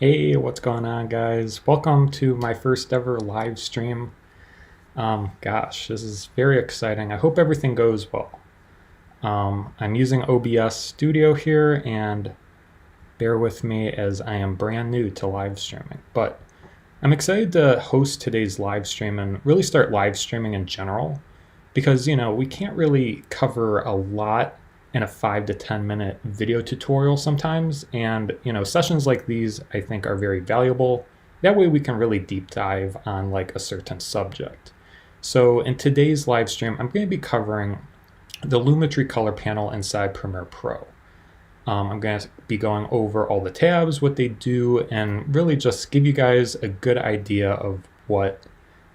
Hey, what's going on, guys? Welcome to my first ever live stream. Gosh, this is very exciting. I hope everything goes well. I'm using OBS Studio here, and bear with me as I am brand new to live streaming. But I'm excited to host today's live stream and really start live streaming in general because, we can't really cover a lot in a 5 to 10 minute video tutorial sometimes, and sessions like these I think are very valuable. That way we can really deep dive on like a certain subject. So in today's live stream I'm going to be covering the Lumetri color panel inside Premiere Pro. I'm going to be going over all the tabs, what they do, and really just give you guys a good idea of what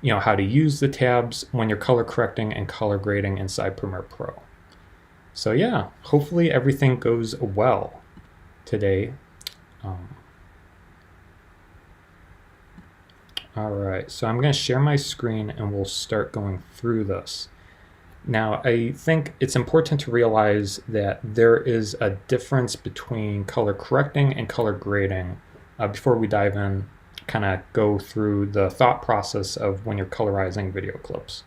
how to use the tabs when you're color correcting and color grading inside Premiere Pro. So yeah, hopefully everything goes well today. All right, so I'm going to share my screen and we'll start going through this. Now, I think it's important to realize that there is a difference between color correcting and color grading. Before we dive in, kind of go through the thought process of when you're colorizing video clips.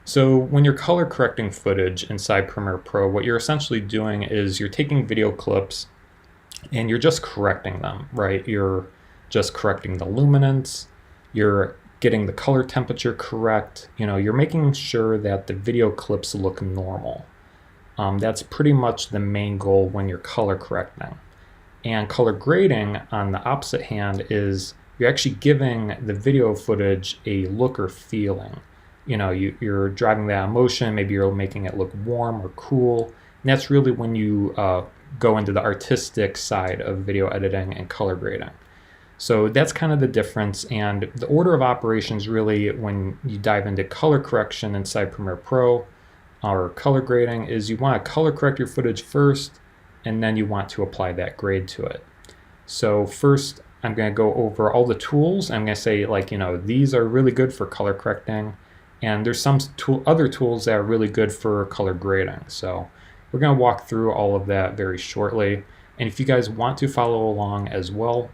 So when you're color correcting footage inside Premiere Pro, what you're essentially doing is you're taking video clips and you're just correcting them, right? You're just correcting the luminance, you're getting the color temperature correct, you're making sure that the video clips look normal. That's pretty much the main goal when you're color correcting. And color grading, on the opposite hand, is you're actually giving the video footage a look or feeling. You're driving that emotion, maybe you're making it look warm or cool. And that's really when you go into the artistic side of video editing and color grading. So that's kind of the difference, and the order of operations really when you dive into color correction inside Premiere Pro or color grading is you want to color correct your footage first, and then you want to apply that grade to it. So first I'm going to go over all the tools. I'm going to say these are really good for color correcting. And there's some other tools that are really good for color grading. So we're going to walk through all of that very shortly. And if you guys want to follow along as well,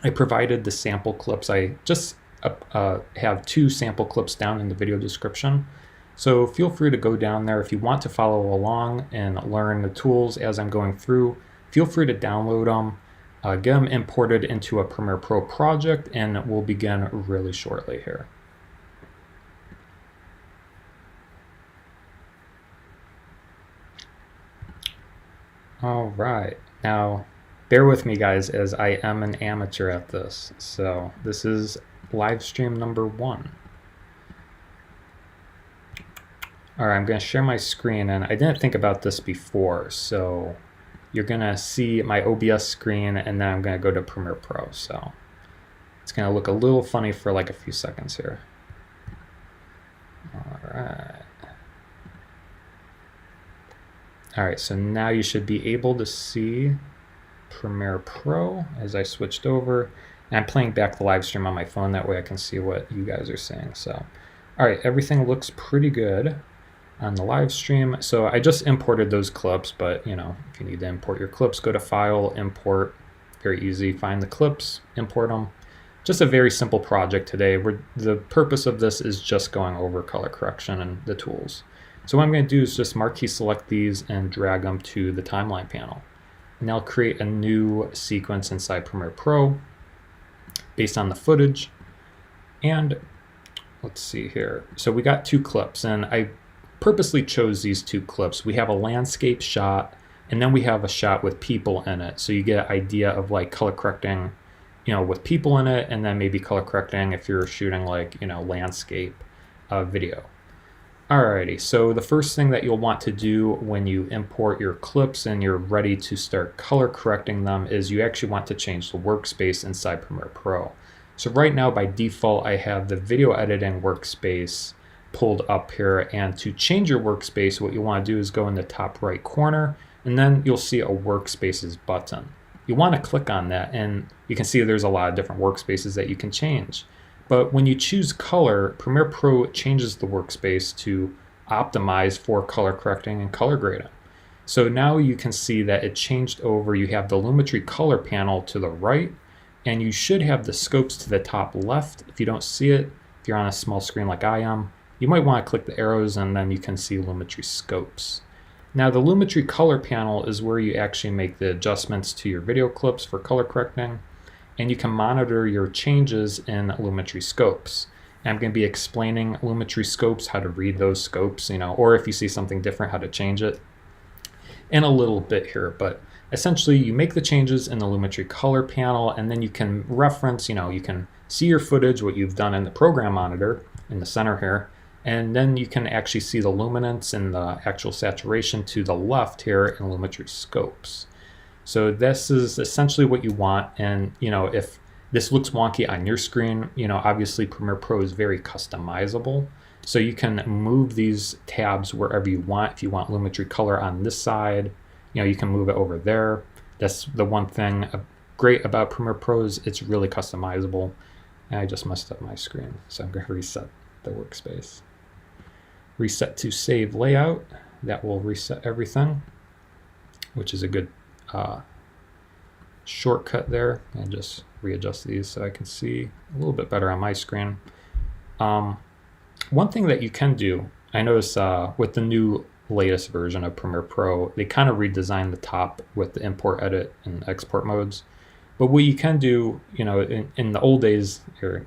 I provided the sample clips. I just have 2 sample clips down in the video description. So feel free to go down there if you want to follow along and learn the tools as I'm going through. Feel free to download them, get them imported into a Premiere Pro project, and we'll begin really shortly here. All right, now bear with me guys as I am an amateur at this. So this is live stream number 1. All right, I'm going to share my screen, and I didn't think about this before, so you're going to see my OBS screen, and then I'm going to go to Premiere Pro. So it's going to look a little funny for like a few seconds here. All right. All right, so now you should be able to see Premiere Pro as I switched over. And I'm playing back the live stream on my phone, that way I can see what you guys are saying. So, all right, everything looks pretty good on the live stream. So I just imported those clips, but you know, if you need to import your clips, go to File, Import, very easy, find the clips, import them. Just a very simple project today. The purpose of this is just going over color correction and the tools. So what I'm going to do is just marquee select these and drag them to the timeline panel. And I'll create a new sequence inside Premiere Pro based on the footage. And let's see here. So we got 2 clips, and I purposely chose these 2 clips. We have a landscape shot, and then we have a shot with people in it. So you get an idea of like color correcting, you know, with people in it, and then maybe color correcting if you're shooting like, you know, landscape video. Alrighty, so the first thing that you'll want to do when you import your clips and you're ready to start color correcting them is you actually want to change the workspace inside Premiere Pro. So right now by default I have the video editing workspace pulled up here, and to change your workspace what you want to do is go in the top right corner, and then you'll see a workspaces button. You want to click on that, and you can see there's a lot of different workspaces that you can change. But when you choose color, Premiere Pro changes the workspace to optimize for color correcting and color grading. So now you can see that it changed over. You have the Lumetri color panel to the right, and you should have the scopes to the top left. If you don't see it, if you're on a small screen like I am, you might want to click the arrows and then you can see Lumetri scopes. Now the Lumetri color panel is where you actually make the adjustments to your video clips for color correcting. And you can monitor your changes in Lumetri scopes. And I'm going to be explaining Lumetri scopes, how to read those scopes, you know, or if you see something different, how to change it in a little bit here. But essentially you make the changes in the Lumetri color panel, and then you can reference, you know, you can see your footage, what you've done in the program monitor in the center here, and then you can actually see the luminance and the actual saturation to the left here in Lumetri scopes. So this is essentially what you want, and you know, if this looks wonky on your screen, you know, obviously Premiere Pro is very customizable. So you can move these tabs wherever you want. If you want Lumetri color on this side, you know, you can move it over there. That's the one thing great about Premiere Pro is it's really customizable. And I just messed up my screen, so I'm going to reset the workspace. Reset to save layout. That will reset everything, which is a good shortcut there, and just readjust these so I can see a little bit better on my screen. One thing that you can do, I noticed with the new latest version of Premiere Pro, they kind of redesigned the top with the import, edit, and export modes. But what you can do, you know, in the old days, or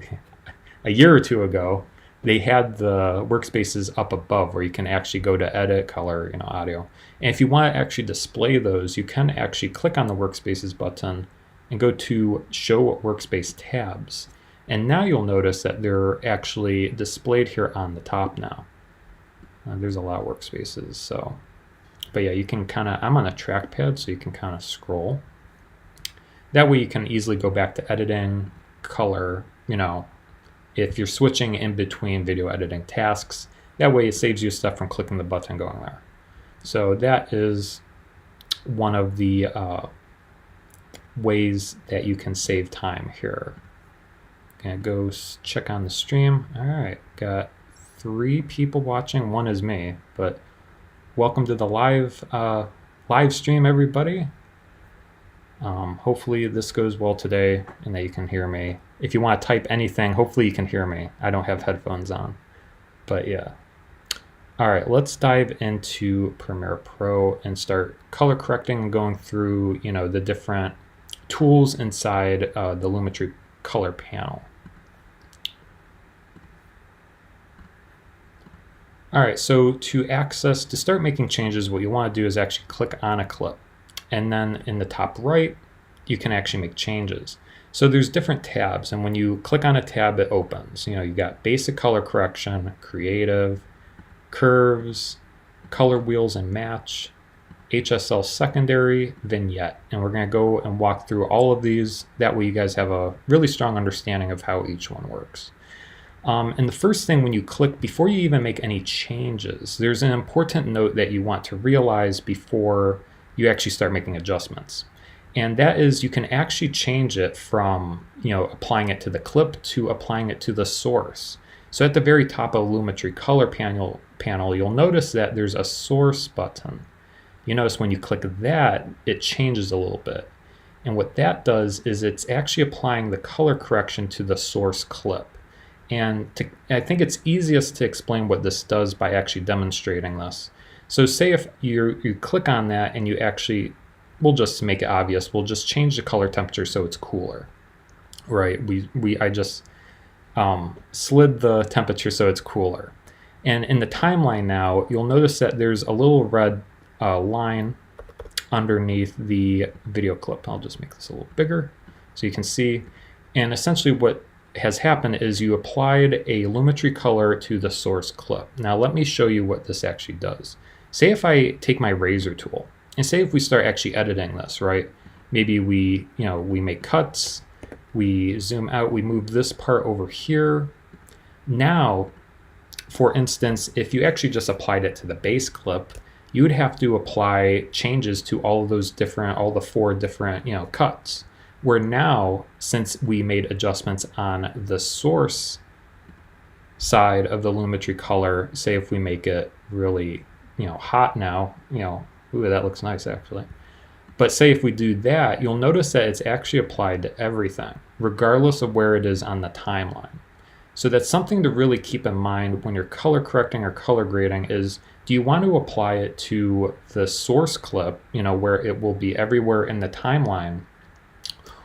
a year or 2 ago, they had the workspaces up above where you can actually go to edit, color, you know, audio. And if you want to actually display those, you can actually click on the workspaces button and go to show workspace tabs. And now you'll notice that they're actually displayed here on the top now. There's a lot of workspaces, so. But yeah, you can kind of, I'm on a trackpad, so you can kind of scroll. That way you can easily go back to editing, color, you know, if you're switching in between video editing tasks. That way it saves you stuff from clicking the button going there. So that is one of the ways that you can save time here. Gonna go check on the stream. All right, got 3 people watching. 1 is me, but welcome to the live stream, everybody. Hopefully this goes well today and that you can hear me. If you want to type anything, hopefully you can hear me. I don't have headphones on, but yeah. All right, let's dive into Premiere Pro and start color correcting and going through, you know, the different tools inside the Lumetri color panel. All right, so to start making changes, what you want to do is actually click on a clip. And then in the top right, you can actually make changes. So there's different tabs, and when you click on a tab, it opens. You know, you got basic color correction, creative, curves, color wheels and match, HSL Secondary, Vignette. And we're going to go and walk through all of these. That way you guys have a really strong understanding of how each one works. And the first thing when you click, before you even make any changes, there's an important note that you want to realize before you actually start making adjustments. And that is, you can actually change it from, you know, applying it to the clip to applying it to the source. So at the very top of Lumetri color panel, you'll notice that there's a source button. You notice when you click that, it changes a little bit. And what that does is it's actually applying the color correction to the source clip. And I think it's easiest to explain what this does by actually demonstrating this. So say if you click on that and you actually, we'll just make it obvious, we'll just change the color temperature so it's cooler, right? I just slid the temperature so it's cooler. And in the timeline now, you'll notice that there's a little red line underneath the video clip. I'll just make this a little bigger so you can see. And essentially what has happened is you applied a Lumetri color to the source clip. Now let me show you what this actually does. Say if I take my razor tool, and say if we start actually editing this, right? Maybe we make cuts, we zoom out, we move this part over here. Now, for instance, if you actually just applied it to the base clip, you would have to apply changes to all of those different, all the 4 different, cuts. Where now, since we made adjustments on the source side of the Lumetri color, say if we make it really, hot now, ooh, that looks nice actually. But say if we do that, you'll notice that it's actually applied to everything, regardless of where it is on the timeline. So that's something to really keep in mind when you're color correcting or color grading is, do you want to apply it to the source clip, where it will be everywhere in the timeline,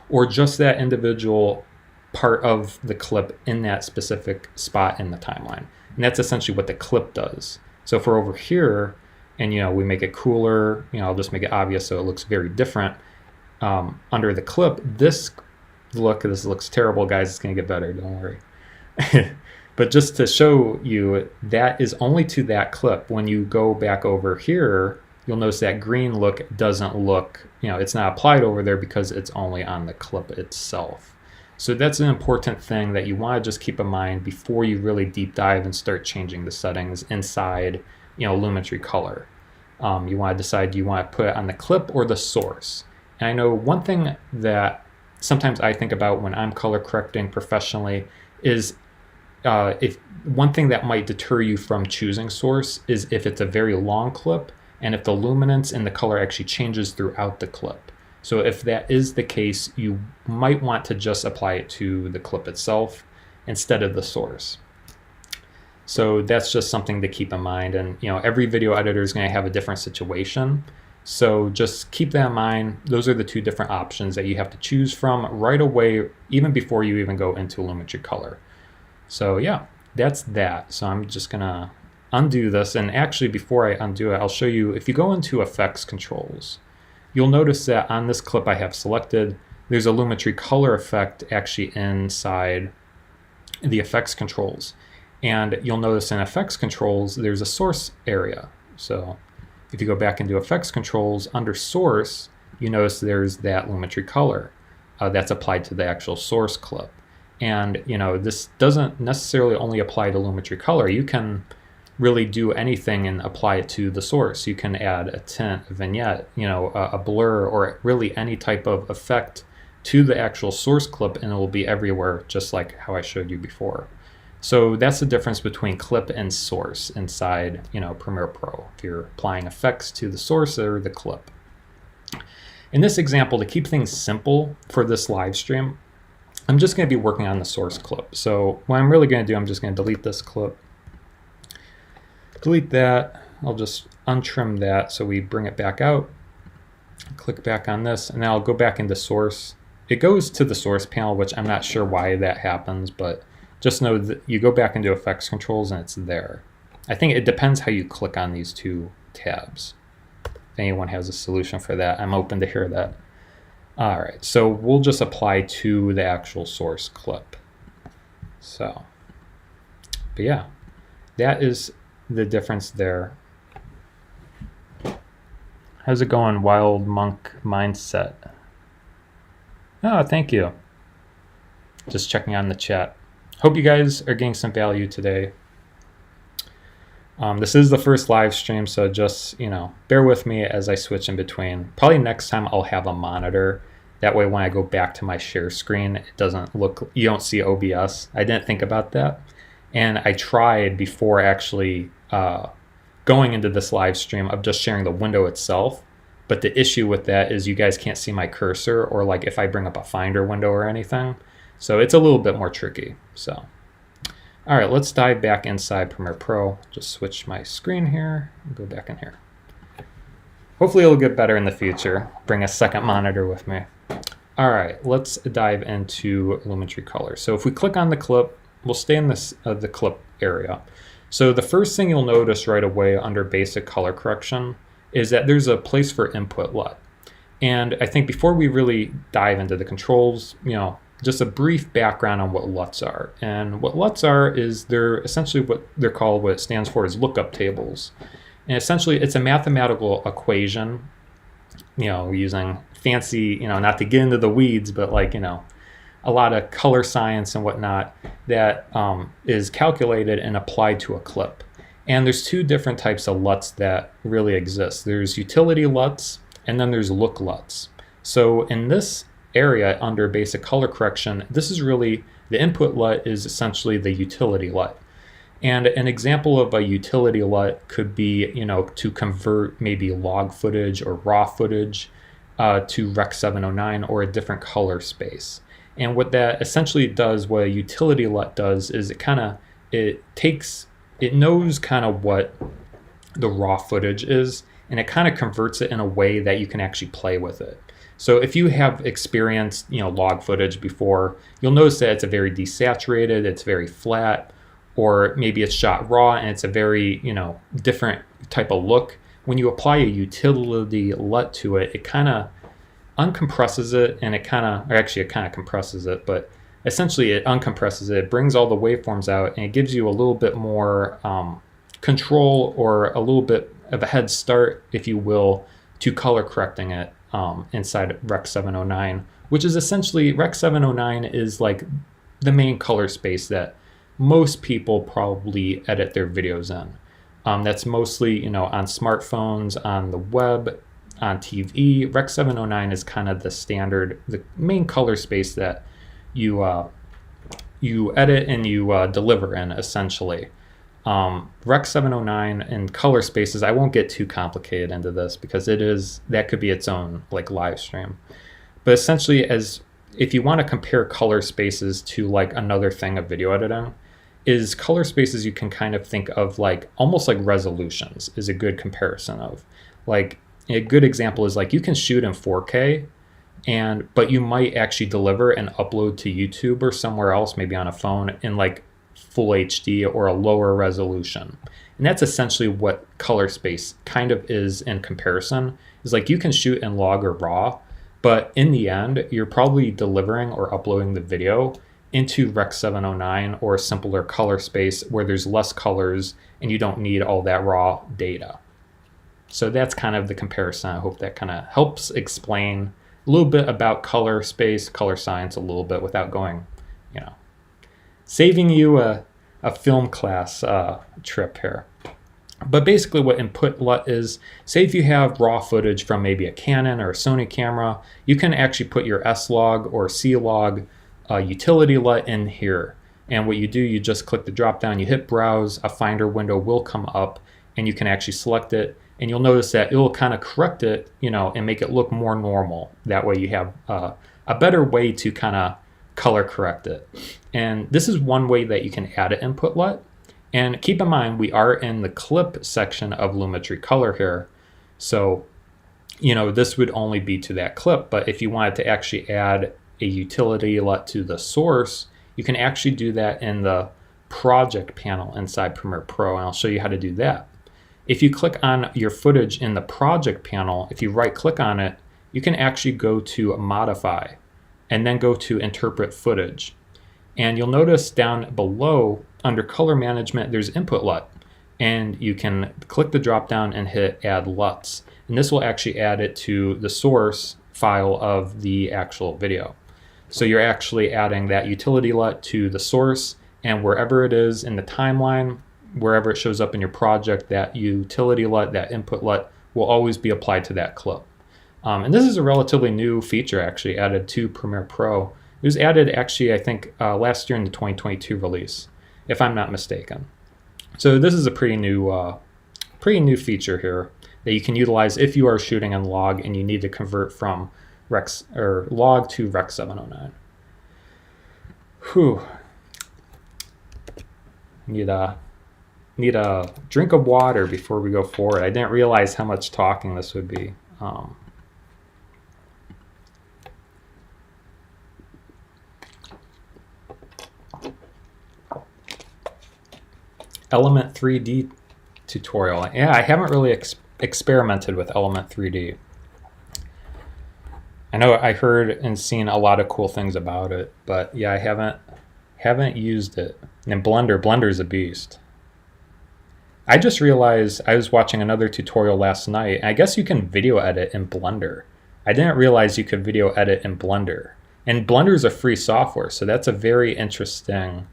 or just that individual part of the clip in that specific spot in the timeline? And that's essentially what the clip does. So if we're over here and we make it cooler, I'll just make it obvious so it looks very different. Under the clip, this looks terrible, guys. It's gonna get better, don't worry. But just to show you, that is only to that clip. When you go back over here, you'll notice that green look doesn't look, it's not applied over there because it's only on the clip itself. So that's an important thing that you want to just keep in mind before you really deep dive and start changing the settings inside, Lumetri color. You want to decide, do you want to put it on the clip or the source? And I know one thing that sometimes I think about when I'm color correcting professionally is if one thing that might deter you from choosing source is if it's a very long clip and if the luminance in the color actually changes throughout the clip. So if that is the case, you might want to just apply it to the clip itself instead of the source. So that's just something to keep in mind. And every video editor is going to have a different situation. So just keep that in mind. Those are the 2 different options that you have to choose from right away, even before you even go into Lumetri color. So yeah, that's that. So I'm just gonna undo this. And actually before I undo it, I'll show you, if you go into effects controls, you'll notice that on this clip I have selected, there's a Lumetri color effect actually inside the effects controls. And you'll notice in effects controls, there's a source area. So if you go back into effects controls, under source, you notice there's that Lumetri color that's applied to the actual source clip. And this doesn't necessarily only apply to Lumetri color. You can really do anything and apply it to the source. You can add a tint, a vignette, a blur, or really any type of effect to the actual source clip, and it will be everywhere, just like how I showed you before. So that's the difference between clip and source inside Premiere Pro, if you're applying effects to the source or the clip. In this example, to keep things simple for this live stream, I'm just going to be working on the source clip. So what I'm really going to do, I'm just going to delete this clip. Delete that. I'll just untrim that so we bring it back out. Click back on this, and then I'll go back into source. It goes to the source panel, which I'm not sure why that happens, but just know that you go back into effects controls and it's there. I think it depends how you click on these 2 tabs. anyone has a solution for that, I'm open to hear that. All right, so we'll just apply to the actual source clip. So, but yeah, that is the difference there. How's it going, Wild Monk Mindset? Oh, thank you. Just checking on the chat. Hope you guys are getting some value today. This is the first live stream, so just, bear with me as I switch in between. Probably next time I'll have a monitor. That way when I go back to my share screen, it doesn't look, you don't see OBS. I didn't think about that. And I tried before actually going into this live stream of just sharing the window itself. But the issue with that is you guys can't see my cursor or like if I bring up a Finder window or anything. So it's a little bit more tricky. So, all right, let's dive back inside Premiere Pro. Just switch my screen here and go back in here. Hopefully it'll get better in the future. Bring a second monitor with me. All right, let's dive into Lumetri Color. So if we click on the clip, we'll stay in this the clip area. So the first thing you'll notice right away under basic color correction is that there's a place for input LUT. And I think before we really dive into the controls, just a brief background on what LUTs are. And what LUTs are is they're essentially what they're called, what it stands for is lookup tables. And essentially it's a mathematical equation, using fancy, not to get into the weeds, but like, a lot of color science and whatnot that is calculated and applied to a clip. And there's two different types of LUTs that really exist. There's utility LUTs and then there's look LUTs. So in this area under basic color correction, this is really, the input LUT is essentially the utility LUT. And an example of a utility LUT could be, to convert maybe log footage or raw footage to Rec 709 or a different color space. And what that essentially does, what a utility LUT does, is it knows kind of what the raw footage is, and it kind of converts it in a way that you can actually play with it. So if you have experienced, log footage before, you'll notice that it's a very desaturated, it's very flat, or maybe it's shot raw and it's a very, different type of look. When you apply a utility LUT to it, it kind of uncompresses it, and it kind of compresses it, but essentially it uncompresses it, brings all the waveforms out, and it gives you a little bit more control or a little bit of a head start, if you will, to color correcting it inside Rec 709, which is essentially, Rec 709 is like the main color space that most people probably edit their videos in. That's mostly, on smartphones, on the web, on TV. Rec 709 is kind of the standard, the main color space that you edit and you deliver in, essentially. Rec 709 and color spaces, I won't get too complicated into this because that could be its own like live stream. But essentially, as if you want to compare color spaces to like another thing of video editing, is color spaces you can kind of think of like almost like resolutions is a good comparison of. Like a good example is like you can shoot in 4K, but you might actually deliver and upload to YouTube or somewhere else, maybe on a phone, in like full HD or a lower resolution. And that's essentially what color space kind of is in comparison. Is like you can shoot in log or raw, but in the end, you're probably delivering or uploading the video into Rec 709 or a simpler color space where there's less colors and you don't need all that raw data. So that's kind of the comparison. I hope that kind of helps explain a little bit about color space, color science a little bit without going, saving you a film class trip here. But basically what input LUT is, say if you have raw footage from maybe a Canon or a Sony camera, you can actually put your S-Log or C-Log utility LUT in here. And what you do, you just click the drop down, you hit browse, a Finder window will come up, and you can actually select it. And you'll notice that it will kind of correct it, and make it look more normal. That way you have a better way to kind of color correct it. And this is one way that you can add an input LUT. And keep in mind, we are in the clip section of Lumetri Color here. So, this would only be to that clip. But if you wanted to actually add a utility LUT to the source, you can actually do that in the project panel inside Premiere Pro. And I'll show you how to do that. If you click on your footage in the project panel, if you right click on it, you can actually go to modify and then go to interpret footage. And you'll notice down below under color management, there's input LUT. And you can click the drop down and hit add LUTs. And this will actually add it to the source file of the actual video. So you're actually adding that utility LUT to the source, and wherever it is in the timeline, wherever it shows up in your project, that utility LUT, that input LUT will always be applied to that clip. And this is a relatively new feature actually added to Premiere Pro. It was added actually, I think, last year in the 2022 release, if I'm not mistaken. So this is a pretty new feature here that you can utilize if you are shooting in log and you need to convert from log to Rec 709. Whew. Need a drink of water before we go forward. I didn't realize how much talking this would be. Element 3D tutorial. Yeah, I haven't really experimented with Element 3D. I know I heard and seen a lot of cool things about it, but yeah, I haven't used it. And Blender's a beast. I just realized I was watching another tutorial last night. I guess you can video edit in Blender. I didn't realize you could video edit in Blender. And Blender is a free software, so that's a very interesting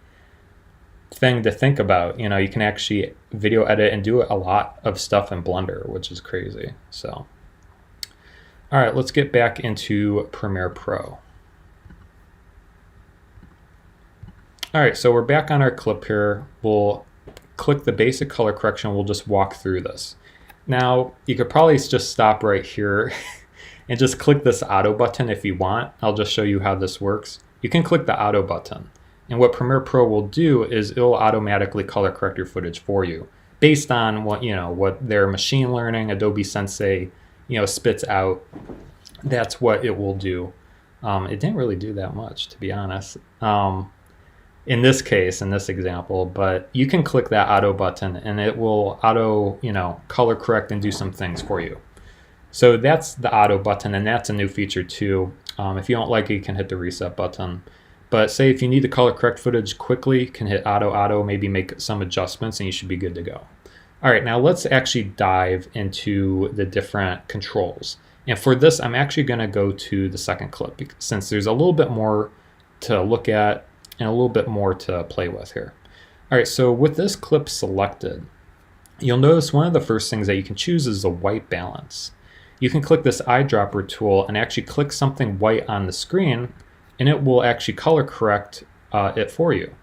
thing to think about. You know, you can actually video edit and do a lot of stuff in Blender, which is crazy. So, all right, let's get back into Premiere Pro. All right, so we're back on our clip here. We'll click the basic color correction. We'll just walk through this. Now, you could probably just stop right here and just click this auto button if you want. I'll just show you how this works. You can click the auto button. And what Premiere Pro will do is it'll automatically color correct your footage for you based on what their machine learning, Adobe Sensei, spits out. That's what it will do. It didn't really do that much, to be honest. In this case, in this example, but you can click that auto button and it will auto, color correct and do some things for you. So that's the auto button, and that's a new feature too. If you don't like it, you can hit the reset button. But say if you need to color correct footage quickly, you can hit auto, maybe make some adjustments, and you should be good to go. All right, now let's actually dive into the different controls. And for this, I'm actually gonna go to the second clip since there's a little bit more to look at and a little bit more to play with here. All right, so with this clip selected, you'll notice one of the first things that you can choose is the white balance. You can click this eyedropper tool and actually click something white on the screen, and it will actually color correct it for you.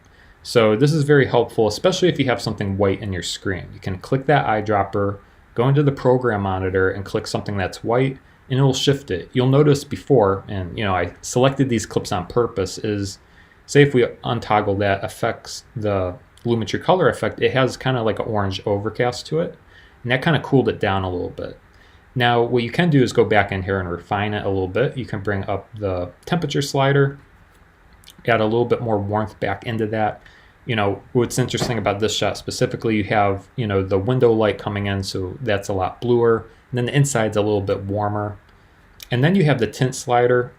So this is very helpful, especially if you have something white in your screen. You can click that eyedropper, go into the program monitor and click something that's white, and it will shift it. You'll notice before, and I selected these clips on purpose, is say if we untoggle that affects the Lumetri color effect, it has kind of like an orange overcast to it, and that kind of cooled it down a little bit. Now what you can do is go back in here and refine it a little bit. You can bring up the temperature slider, add a little bit more warmth back into that. What's interesting about this shot specifically, you have the window light coming in, so that's a lot bluer, and then the inside's a little bit warmer. And then you have the tint slider.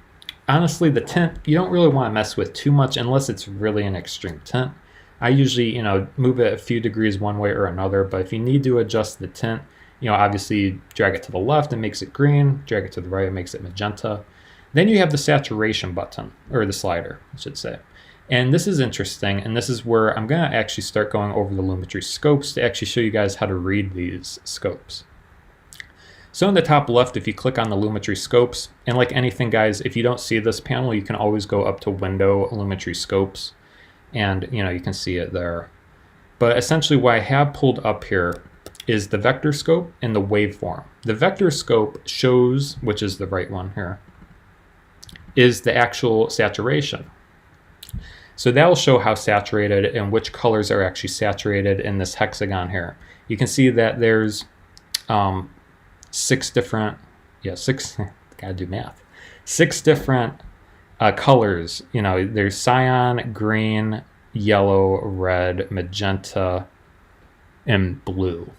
Honestly, the tint you don't really want to mess with too much unless it's really an extreme tint. I usually move it a few degrees one way or another, but if you need to adjust the tint, obviously drag it to the left and makes it green, drag it to the right and makes it magenta. Then you have the saturation button, or the slider, I should say. And this is interesting, and this is where I'm gonna actually start going over the Lumetri scopes to actually show you guys how to read these scopes. So in the top left, if you click on the Lumetri scopes, and like anything guys, if you don't see this panel, you can always go up to Window, Lumetri scopes, and you can see it there. But essentially what I have pulled up here is the vector scope and the waveform. The vector scope shows, which is the right one here, is the actual saturation. So that will show how saturated and which colors are actually saturated in this hexagon here. You can see that there's six different colors. There's cyan, green, yellow, red, magenta, and blue.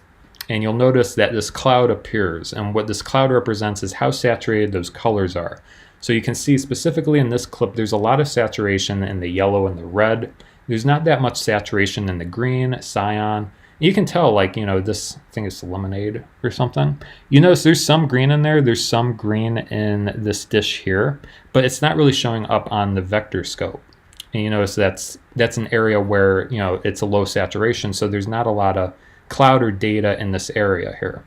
and you'll notice that this cloud appears, and what this cloud represents is how saturated those colors are. So you can see specifically in this clip there's a lot of saturation in the yellow and the red. There's not that much saturation in the green, cyan. You can tell, like, you know, this, I think it's lemonade or something. You notice there's some green in there, there's some green in this dish here, but it's not really showing up on the vector scope. And you notice that's an area where, you know, it's a low saturation, so there's not a lot of cloud or data in this area here.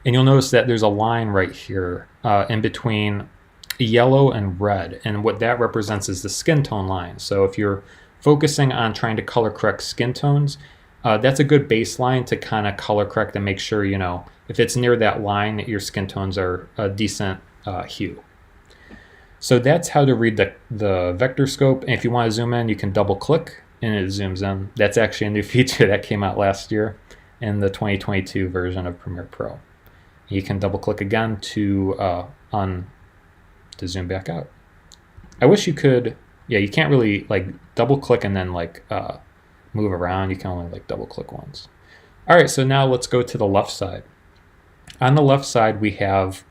And you'll notice that there's a line right here in between yellow and red, and what that represents is the skin tone line. So if you're focusing on trying to color correct skin tones, that's a good baseline to kind of color correct and make sure, you know, if it's near that line, your skin tones are a decent hue. So that's how to read the vector scope. And if you want to zoom in, you can double click and it zooms in. That's actually a new feature that came out last year in the 2022 version of Premiere Pro. You can double click again to zoom back out. I wish you could, yeah, you can't really like double click and then like move around. You can only like double click once. All right, so now let's go to the left side. On the left side, we have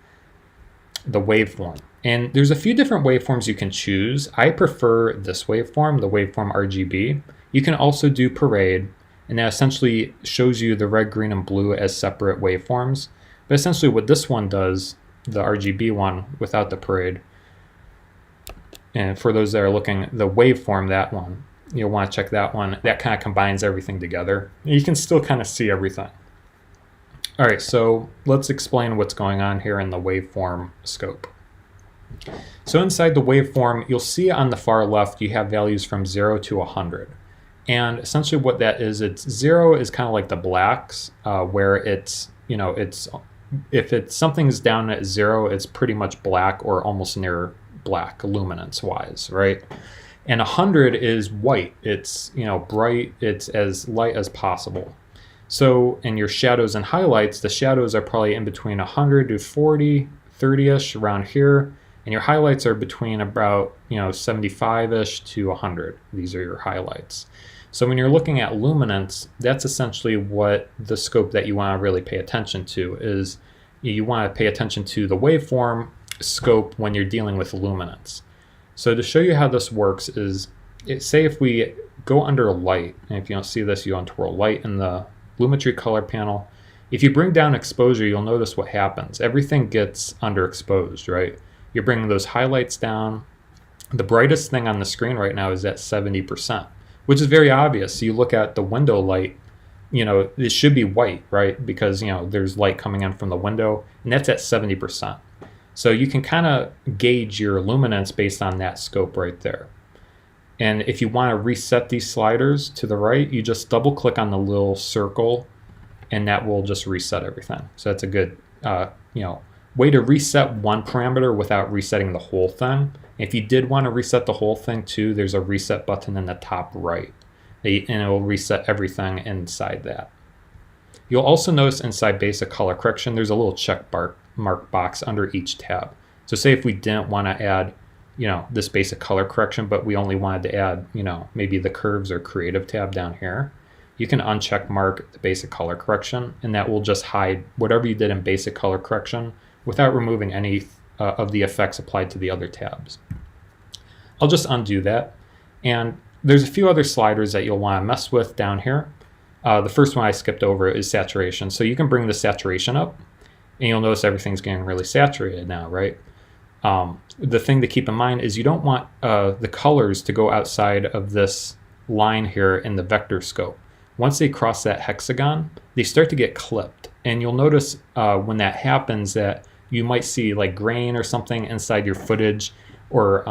the waveform. And there's a few different waveforms you can choose. I prefer this waveform, the waveform RGB. You can also do parade, and that essentially shows you the red, green, and blue as separate waveforms. But essentially what this one does, the RGB one without the parade, and for those that are looking, the waveform, that one, you'll want to check that one. That kind of combines everything together. You can still kind of see everything. All right, so let's explain what's going on here in the waveform scope. So inside the waveform, you'll see on the far left, you have values from 0 to 100. And essentially what that is, it's 0 is kind of like the blacks, where it's, you know, it's, if it's something's down at 0, it's pretty much black or almost near black luminance wise, right? And 100 is white. It's, you know, bright. It's as light as possible. So in your shadows and highlights, the shadows are probably in between 100 to 40, 30-ish around here. And your highlights are between about, you know, 75-ish to 100. These are your highlights. So when you're looking at luminance, that's essentially what the scope that you want to really pay attention to is. You want to pay attention to the waveform scope when you're dealing with luminance. So to show you how this works is, say if we go under light, and if you don't see this, you untwirl light in the Lumetri color panel. If you bring down exposure, you'll notice what happens. Everything gets underexposed, right? You're bringing those highlights down. The brightest thing on the screen right now is at 70%, which is very obvious. You look at the window light, you know, it should be white, right? Because, you know, there's light coming in from the window, and that's at 70%. So you can kind of gauge your luminance based on that scope right there. And if you want to reset these sliders to the right, you just double click on the little circle, and that will just reset everything. So that's a good, you know, way to reset one parameter without resetting the whole thing. If you did want to reset the whole thing too, there's a reset button in the top right, and it will reset everything inside that. You'll also notice inside basic color correction, there's a little check mark box under each tab. So say if we didn't want to add, you know, this basic color correction, but we only wanted to add, you know, maybe the curves or creative tab down here, you can uncheck mark the basic color correction, and that will just hide whatever you did in basic color correction without removing any of the effects applied to the other tabs. I'll just undo that. And there's a few other sliders that you'll want to mess with down here. The first one I skipped over is saturation. So you can bring the saturation up, and you'll notice everything's getting really saturated now, right? The thing to keep in mind is you don't want the colors to go outside of this line here in the vector scope. Once they cross that hexagon, they start to get clipped. And you'll notice when that happens that you might see like grain or something inside your footage, or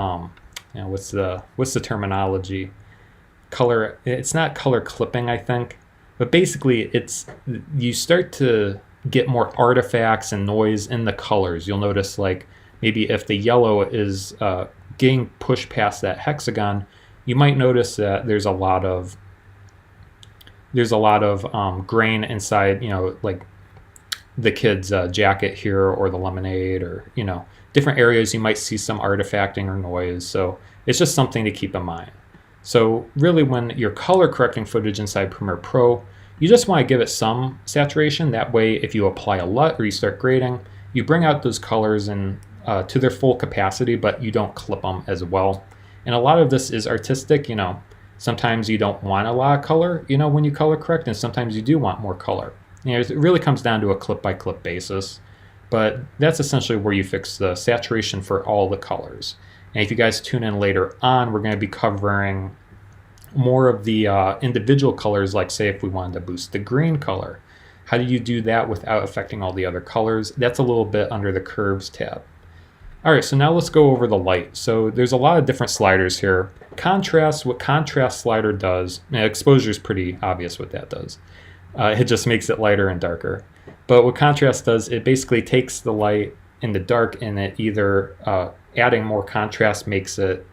you know, what's the terminology? Color. It's not color clipping, I think, but basically it's, you start to get more artifacts and noise in the colors. You'll notice like maybe if the yellow is getting pushed past that hexagon, you might notice that there's a lot of grain inside, you know, like the kid's jacket here, or the lemonade, or, you know, different areas you might see some artifacting or noise. So it's just something to keep in mind. So really when you're color correcting footage inside Premiere Pro, You just want to give it some saturation. That way, if you apply a LUT or you start grading, you bring out those colors and to their full capacity, but you don't clip them as well. And a lot of this is artistic. Sometimes you don't want a lot of color, when you color correct, and sometimes you do want more color. It really comes down to a clip by clip basis, but that's essentially where you fix the saturation for all the colors. And if you guys tune in later on, we're going to be covering more of the individual colors, like say if we wanted to boost the green color. How do you do that without affecting all the other colors? That's a little bit under the curves tab. All right, so now let's go over the light. So there's a lot of different sliders here. Contrast, what contrast slider does, exposure is pretty obvious what that does. It just makes it lighter and darker. But what contrast does, it basically takes the light in the dark and it either adding more contrast makes the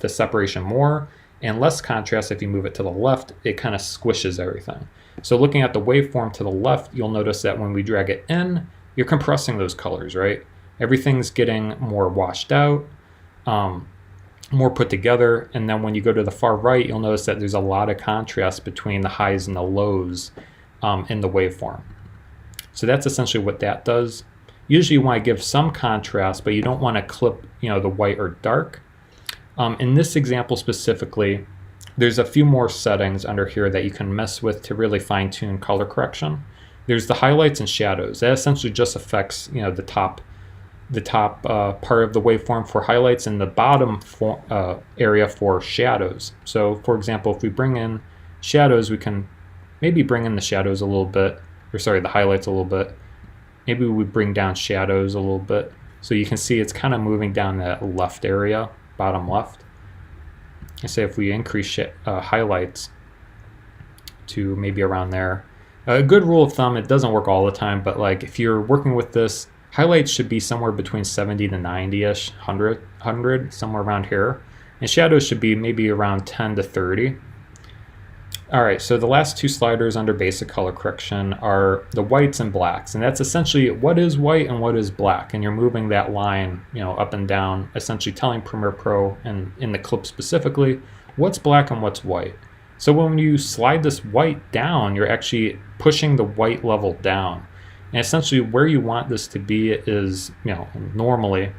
separation more, and less contrast, if you move it to the left, it kind of squishes everything. So looking at the waveform to the left, you'll notice that when we drag it in, you're compressing those colors, right? Everything's getting more washed out, more put together, and then when you go to the far right, you'll notice that there's a lot of contrast between the highs and the lows in the waveform. So that's essentially what that does. Usually you want to give some contrast, but you don't want to clip, the white or dark. In this example specifically, there's a few more settings under here that you can mess with to really fine-tune color correction. There's the highlights and shadows. That essentially just affects, the top part of the waveform for highlights and the bottom area for shadows. So for example, if we bring in shadows, we can maybe bring in the shadows a little bit, or sorry, the highlights a little bit. Maybe we bring down shadows a little bit. So you can see it's kind of moving down that left area, bottom left. And say if we increase highlights to maybe around there. A good rule of thumb, it doesn't work all the time, but like if you're working with this, highlights should be somewhere between 70 to 90-ish, 100, somewhere around here. And shadows should be maybe around 10 to 30. All right, so the last two sliders under basic color correction are the whites and blacks. And that's essentially what is white and what is black. And you're moving that line, up and down, essentially telling Premiere Pro, and in the clip specifically, what's black and what's white. So when you slide this white down, you're actually pushing the white level down. And essentially where you want this to be is, normally,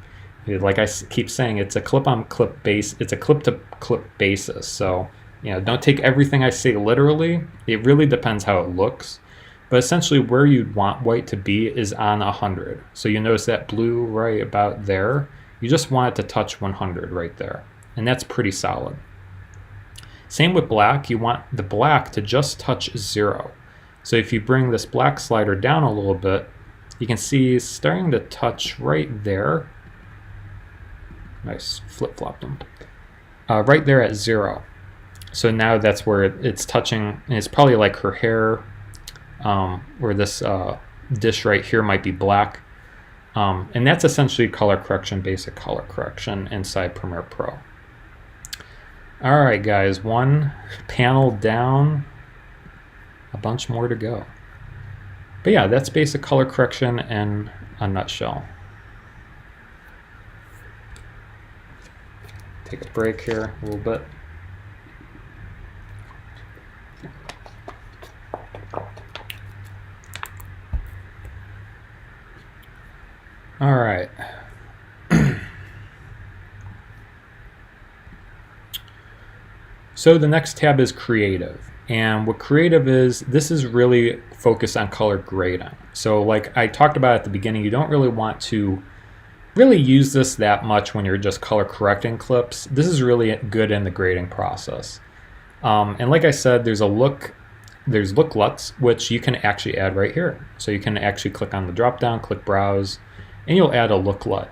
like I keep saying, it's a clip-on-clip base. It's a clip-to-clip basis. So, don't take everything I say literally. It really depends how it looks. But essentially where you'd want white to be is on 100. So you notice that blue right about there. You just want it to touch 100 right there. And that's pretty solid. Same with black. You want the black to just touch 0. So if you bring this black slider down a little bit, you can see it's starting to touch right there. Nice, flip-flopped them. Right there at 0. So now that's where it's touching, and it's probably like her hair, where this dish right here might be black. And that's essentially color correction, basic color correction inside Premiere Pro. All right, guys, one panel down, a bunch more to go. But yeah, that's basic color correction in a nutshell. Take a break here a little bit. All right. So the next tab is creative. And what creative is, this is really focused on color grading. So like I talked about at the beginning, you don't really want to really use this that much when you're just color correcting clips. This is really good in the grading process. And like I said, there's look LUTs, which you can actually add right here. So you can actually click on the drop down, click browse, and you'll add a look LUT.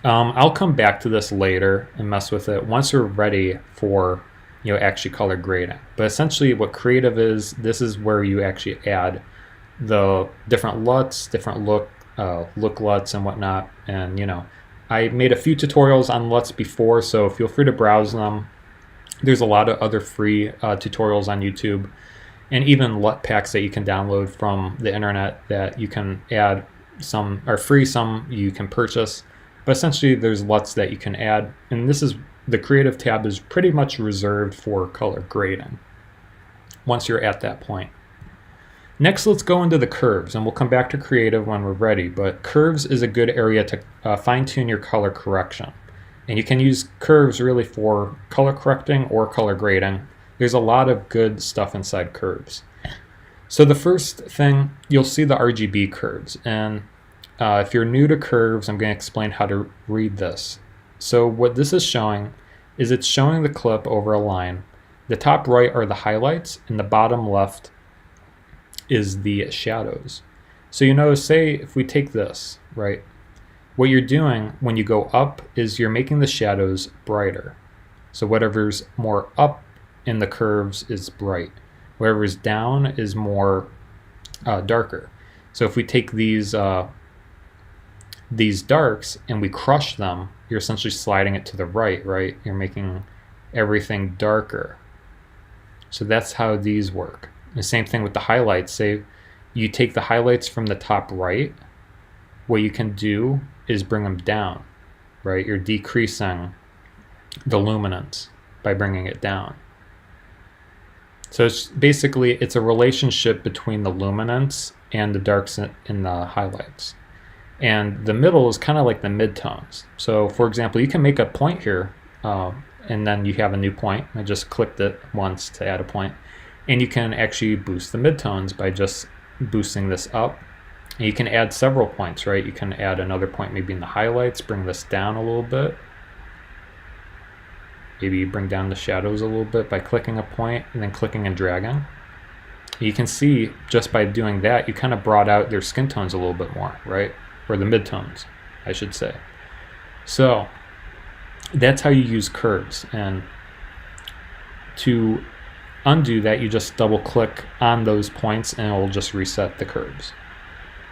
I'll come back to this later and mess with it once we're ready for actually color grading. But essentially what creative is, this is where you actually add the different LUTs, different look LUTs and whatnot. And I made a few tutorials on LUTs before, so feel free to browse them. There's a lot of other free tutorials on YouTube, and even LUT packs that you can download from the internet that you can add. Some are free, some you can purchase. But essentially there's LUTs that you can add, and this is the creative tab is pretty much reserved for color grading. once you're at that point. Next, let's go into the curves, and we'll come back to creative when we're ready, but curves is a good area to fine-tune your color correction. And you can use curves really for color correcting or color grading. There's a lot of good stuff inside curves. So the first thing, you'll see the RGB curves, and if you're new to curves, I'm going to explain how to read this. So what this is showing is it's showing the clip over a line. The top right are the highlights, and the bottom left is the shadows. So you notice, say if we take this, right, what you're doing when you go up is you're making the shadows brighter. So whatever's more up in the curves is bright. Whatever's down is more darker. So if we take these darks and we crush them, you're essentially sliding it to the right, right? You're making everything darker. So that's how these work. The same thing with the highlights. Say you take the highlights from the top right, what you can do is bring them down, right? You're decreasing the luminance by bringing it down. So it's basically, it's a relationship between the luminance and the darks in the highlights. And the middle is kind of like the midtones. So for example, you can make a point here, and then you have a new point. I just clicked it once to add a point. And you can actually boost the midtones by just boosting this up. And you can add several points, right? You can add another point maybe in the highlights, bring this down a little bit. Maybe you bring down the shadows a little bit by clicking a point and then clicking and dragging. You can see just by doing that, you kind of brought out their skin tones a little bit more, right? Or the midtones, I should say. So that's how you use curves. And to undo that, you just double click on those points and it will just reset the curves.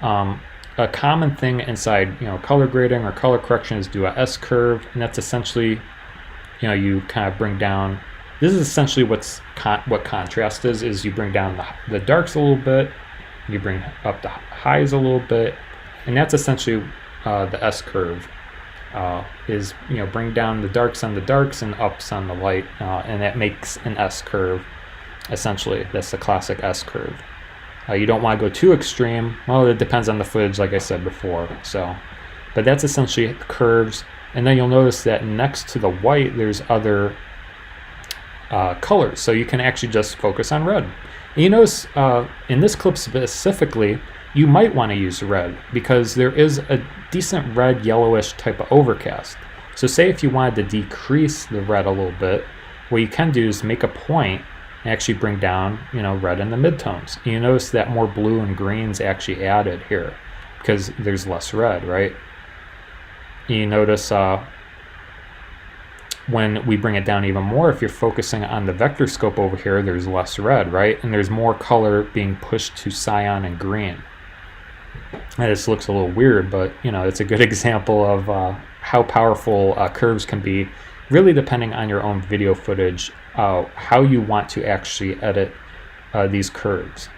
A common thing inside color grading or color correction is do a S curve, and that's essentially you kind of bring down, this is essentially what contrast is you bring down the darks a little bit, you bring up the highs a little bit, and that's essentially the S curve. Is bring down the darks on the darks and ups on the light, and that makes an S curve. Essentially, that's the classic S curve. You don't want to go too extreme. Well, it depends on the footage, like I said before. But that's essentially curves. And then you'll notice that next to the white, there's other colors. So you can actually just focus on red. And you notice in this clip specifically, you might want to use red because there is a decent red yellowish type of overcast. So say if you wanted to decrease the red a little bit, what you can do is make a point and actually bring down red in the midtones. And you notice that more blue and greens actually added here because there's less red, right? And you notice when we bring it down even more, if you're focusing on the vector scope over here, there's less red, right? And there's more color being pushed to cyan and green. And this looks a little weird, but it's a good example of how powerful curves can be, really depending on your own video footage, how you want to actually edit these curves.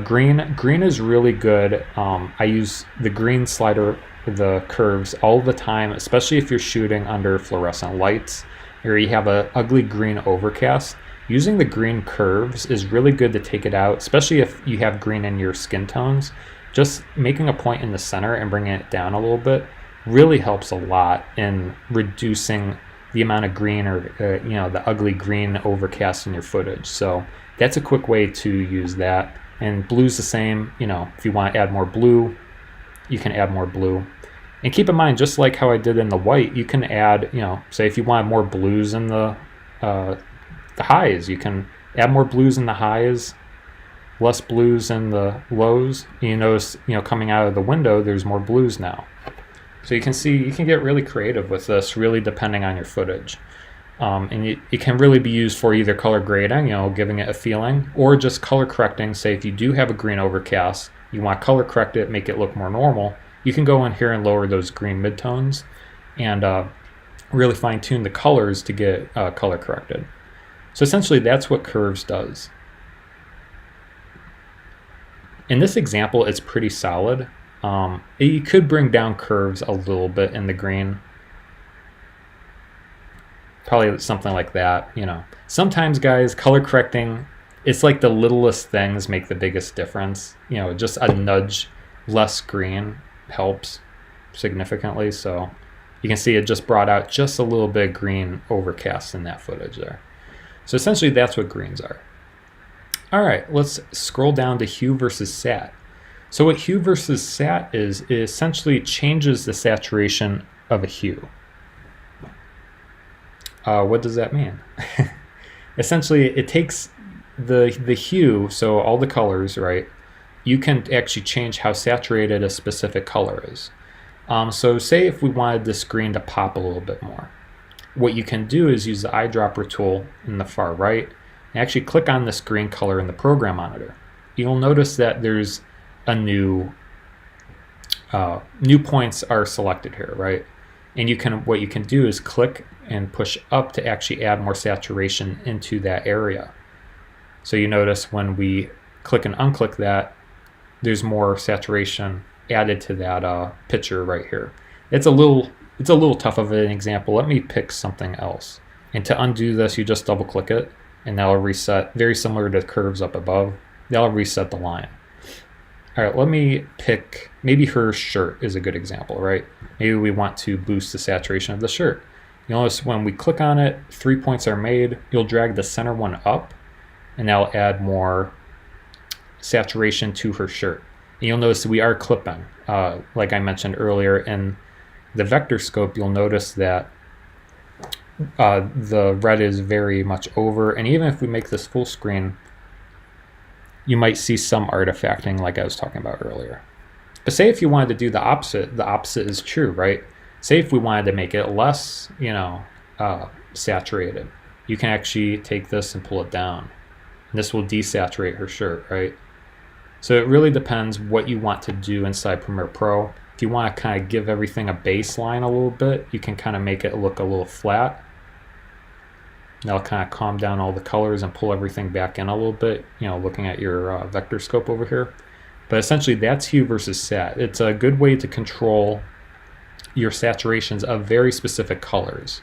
Green is really good. I use the green slider, the curves, all the time, especially if you're shooting under fluorescent lights or you have a ugly green overcast. Using the green curves is really good to take it out, especially if you have green in your skin tones. Just making a point in the center and bringing it down a little bit really helps a lot in reducing the amount of green or the ugly green overcast in your footage. So that's a quick way to use that. And blue's the same. If you want to add more blue, you can add more blue. And keep in mind, just like how I did in the white, you can add, say if you want more blues in the highs, you can add more blues in the highs, less blues in the lows. You notice, coming out of the window, there's more blues now. So you can see, you can get really creative with this, really depending on your footage. And it can really be used for either color grading, giving it a feeling, or just color correcting. Say if you do have a green overcast, you want to color correct it, make it look more normal, you can go in here and lower those green midtones and really fine tune the colors to get color corrected. So essentially that's what curves does. In this example, it's pretty solid. You could bring down curves a little bit in the green. Probably something like that, Sometimes, guys, color correcting it's like the littlest things make the biggest difference. You know, just a nudge less green helps significantly. So you can see it just brought out just a little bit of green overcast in that footage there. So essentially that's what greens are. All right, let's scroll down to hue versus sat. So what hue versus sat is, it essentially changes the saturation of a hue. What does that mean? Essentially, it takes the hue, so all the colors, right? You can actually change how saturated a specific color is. So say if we wanted this green to pop a little bit more, what you can do is use the eyedropper tool in the far right and actually click on this green color in the program monitor. You'll notice that there's a new points are selected here, right? And what you can do is click and push up to actually add more saturation into that area. So you notice when we click and unclick that, there's more saturation added to that picture right here. It's a little tough of an example. Let me pick something else. And to undo this, you just double click it and that'll reset, very similar to curves up above. That'll reset the line. All right, let me pick, maybe her shirt is a good example, right? Maybe we want to boost the saturation of the shirt. You'll notice when we click on it, 3 points are made. You'll drag the center one up and that'll add more saturation to her shirt. And you'll notice we are clipping, like I mentioned earlier. In the vector scope, you'll notice that the red is very much over. And even if we make this full screen, you might see some artifacting like I was talking about earlier. But say if you wanted to do the opposite is true, right? Say if we wanted to make it less, saturated, you can actually take this and pull it down. And this will desaturate her shirt, right? So it really depends what you want to do inside Premiere Pro. If you want to kind of give everything a baseline a little bit, you can kind of make it look a little flat. That'll kind of calm down all the colors and pull everything back in a little bit, looking at your vector scope over here. But essentially that's hue versus sat. It's a good way to control your saturations of very specific colors.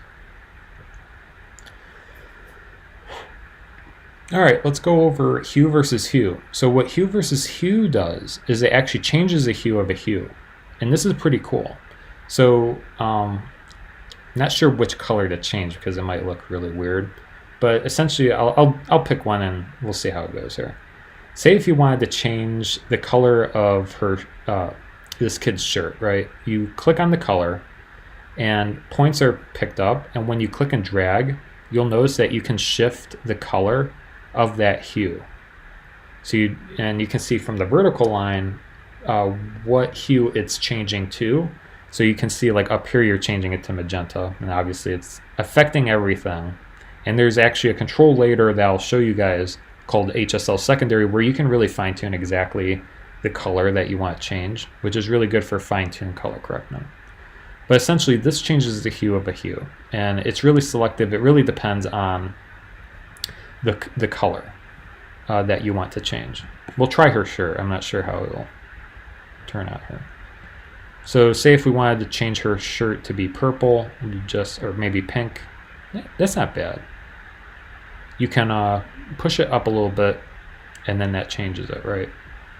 All right, let's go over hue versus hue. So what hue versus hue does is it actually changes the hue of a hue. And this is pretty cool. So not sure which color to change because it might look really weird. But essentially I'll pick one and we'll see how it goes here. Say if you wanted to change the color of her this kid's shirt, right? You click on the color and points are picked up, and when you click and drag, you'll notice that you can shift the color of that hue. So you can see from the vertical line what hue it's changing to. So you can see like up here you're changing it to magenta, and obviously it's affecting everything. And there's actually a control later that I'll show you guys called HSL Secondary, where you can really fine-tune exactly the color that you want to change, which is really good for fine-tune color correcting. But essentially this changes the hue of a hue, and it's really selective. It really depends on the color that you want to change. We'll try her shirt. I'm not sure how it will turn out here. So say if we wanted to change her shirt to be purple, or maybe pink, that's not bad. You can push it up a little bit and then that changes it, right?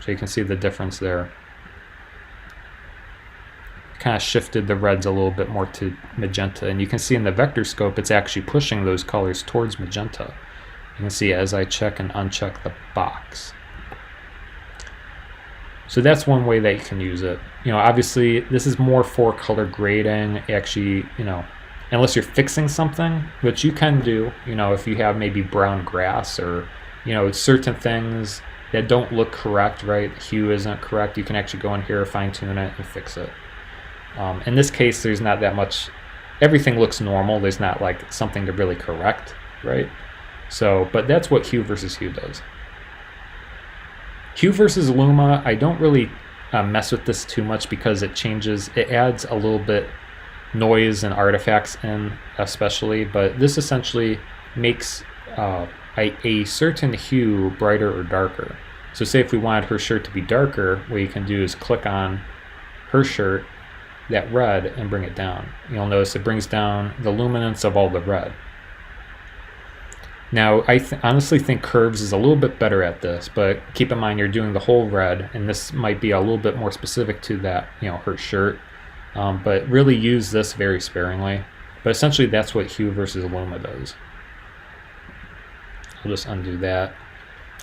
So you can see the difference there. Kind of shifted the reds a little bit more to magenta, and you can see in the vector scope it's actually pushing those colors towards magenta. You can see as I check and uncheck the box. So that's one way that you can use it. Obviously this is more for color grading, actually, unless you're fixing something, which you can do, if you have maybe brown grass or, certain things that don't look correct, right? The hue isn't correct. You can actually go in here, fine tune it and fix it. In this case, there's not that much, everything looks normal. There's not like something to really correct, right? So, but that's what hue versus hue does. Hue versus Luma, I don't really mess with this too much because it adds a little bit noise and artifacts in especially, but this essentially makes a certain hue brighter or darker. So say if we wanted her shirt to be darker, what you can do is click on her shirt, that red, and bring it down. You'll notice it brings down the luminance of all the red. Now, I honestly think Curves is a little bit better at this, but keep in mind you're doing the whole red, and this might be a little bit more specific to that, her shirt. But really use this very sparingly. But essentially that's what Hue versus Luma does. I'll just undo that.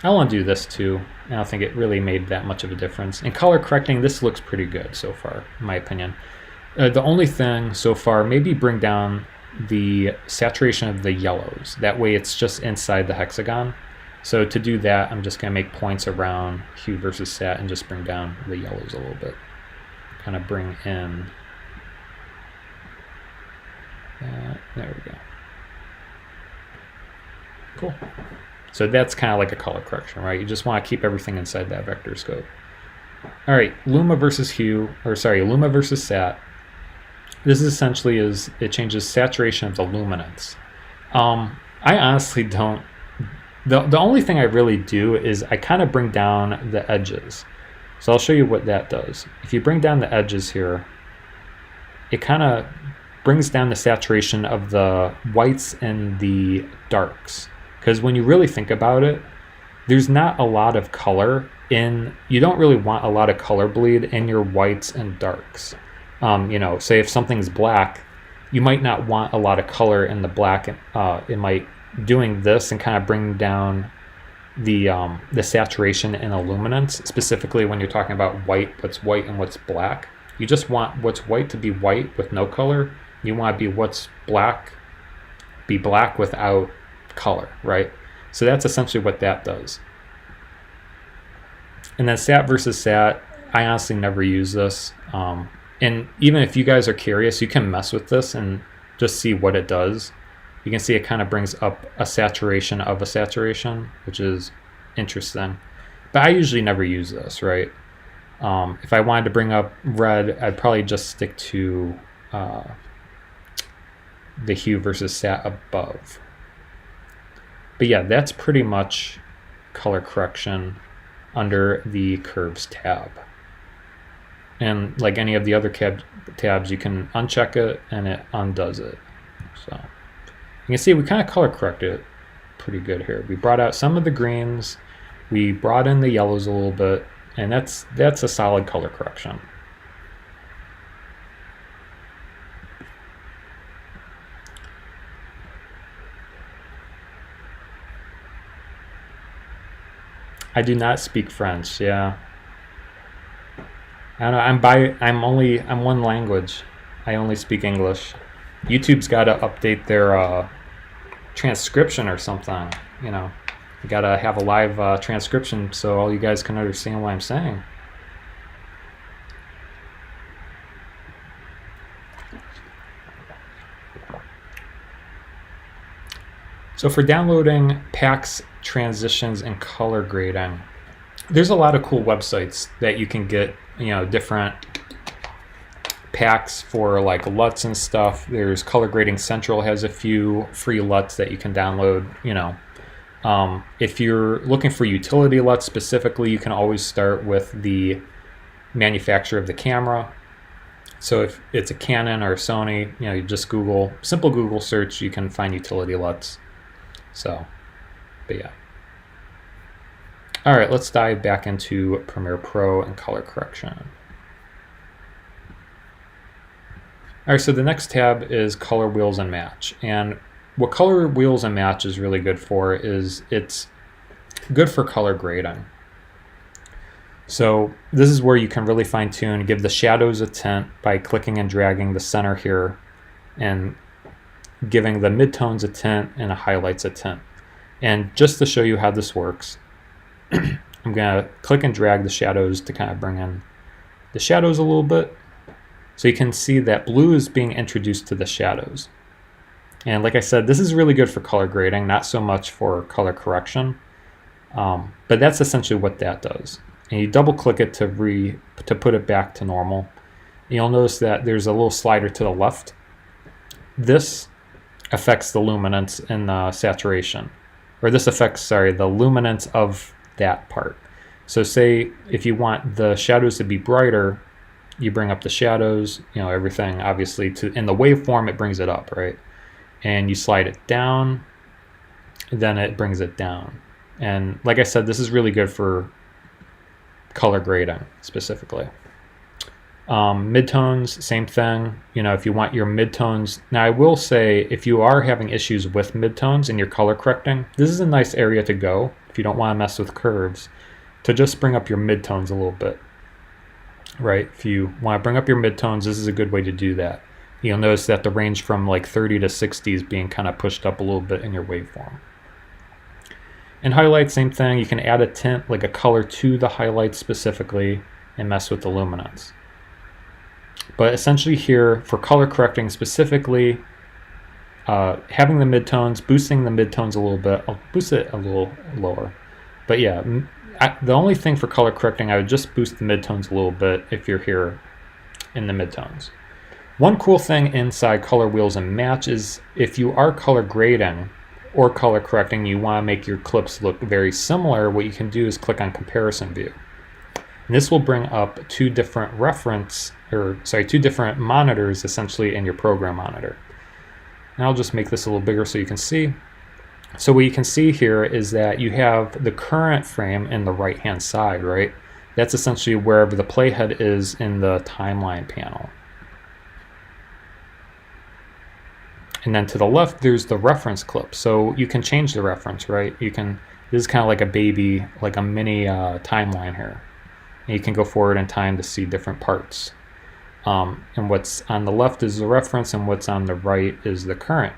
I'll undo this too. I don't think it really made that much of a difference. In color correcting, this looks pretty good so far, in my opinion. The only thing so far, maybe bring down the saturation of the yellows. That way it's just inside the hexagon. So to do that, I'm just going to make points around Hue versus Sat and just bring down the yellows a little bit. Kind of bring in that. There we go. Cool. So that's kind of like a color correction, right? You just want to keep everything inside that vector scope. All right, Luma versus Sat. This essentially it changes saturation of the luminance. I honestly don't. The only thing I really do is I kind of bring down the edges. So I'll show you what that does. If you bring down the edges here, it kind of brings down the saturation of the whites and the darks. Because when you really think about it, there's not a lot of color you don't really want a lot of color bleed in your whites and darks. Say if something's black, you might not want a lot of color in the black. It might doing this and kind of bring down the saturation and illuminance, specifically when you're talking about what's white and what's black. You just want what's white to be white with no color. You want to be what's black be black without color, right? So that's essentially what that does. And then Sat versus Sat, I honestly never use this. And even if you guys are curious, you can mess with this and just see what it does. You can see it kind of brings up a saturation of a saturation, which is interesting. But I usually never use this, right? If I wanted to bring up red, I'd probably just stick to the Hue versus Sat above. But yeah, that's pretty much color correction under the Curves tab. And like any of the other tabs, you can uncheck it and it undoes it. So you can see we kind of color corrected it pretty good here. We brought out some of the greens, we brought in the yellows a little bit, and that's a solid color correction. I do not speak French. Yeah, I don't know. I'm one language. I only speak English. YouTube's got to update their transcription or something. You got to have a live transcription so all you guys can understand what I'm saying. So for downloading packs, transitions, and color grading, there's a lot of cool websites that you can get, different packs for like LUTs and stuff. There's Color Grading Central has a few free LUTs that you can download. If you're looking for utility LUTs specifically, you can always start with the manufacturer of the camera. So if it's a Canon or a Sony, you just simple Google search, you can find utility LUTs. So, but yeah. All right, let's dive back into Premiere Pro and color correction. All right, so the next tab is Color Wheels and Match. And what Color Wheels and Match is really good for is it's good for color grading. So this is where you can really fine tune, give the shadows a tint by clicking and dragging the center here and giving the midtones a tint and the highlights a tint. And just to show you how this works, I'm going to click and drag the shadows to kind of bring in the shadows a little bit. So you can see that blue is being introduced to the shadows. And like I said, this is really good for color grading, not so much for color correction. But that's essentially what that does. And you double click it to put it back to normal. And you'll notice that there's a little slider to the left. This affects the luminance and the saturation. Or this affects, the luminance of that part. So say if you want the shadows to be brighter, you bring up the shadows, everything obviously in the waveform, it brings it up, right? And you slide it down then it brings it down. And like I said, this is really good for color grading specifically. Midtones, same thing. You know, if you want your midtones, now I will say if you are having issues with midtones and you're color correcting, this is a nice area to go if you don't want to mess with curves, to just bring up your midtones a little bit, right? If you want to bring up your midtones, this is a good way to do that. You'll notice that the range from like 30 to 60 is being kind of pushed up a little bit in your waveform. And highlights, same thing. You can add a tint, like a color to the highlights specifically, and mess with the luminance. But essentially here, for color correcting specifically, having the midtones, boosting the midtones a little bit. I'll boost it a little lower. But yeah, the only thing for color correcting, I would just boost the midtones a little bit if you're here in the midtones. One cool thing inside color wheels and match is if you are color grading or color correcting, you want to make your clips look very similar, what you can do is click on comparison view. And this will bring up two different monitors essentially in your program monitor. And I'll just make this a little bigger so you can see. So what you can see here is that you have the current frame in the right hand side, right? That's essentially wherever the playhead is in the timeline panel. And then to the left, there's the reference clip. So you can change the reference, right? You can, this is kind of like a baby, like a mini timeline here. And you can go forward in time to see different parts. And what's on the left is the reference, and what's on the right is the current.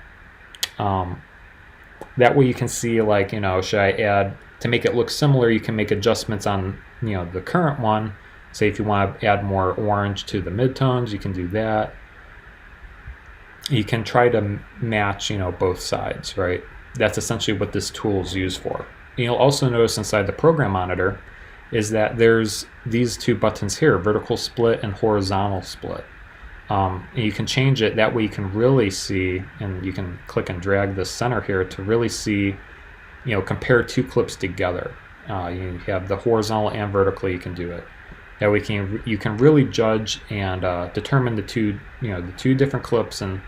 That way you can see, like, you know, should I add, to make it look similar, you can make adjustments on, you know, the current one. Say if you want to add more orange to the midtones, you can do that. You can try to match, you know, both sides, right? That's essentially what this tool is used for. You'll also notice inside the program monitor is that there's these two buttons here, vertical split and horizontal split. And you can change it, that way you can really see, and you can click and drag the center here to really see, you know, compare two clips together. You have the horizontal and vertical, you can do it. That way you can really judge and determine the two different clips and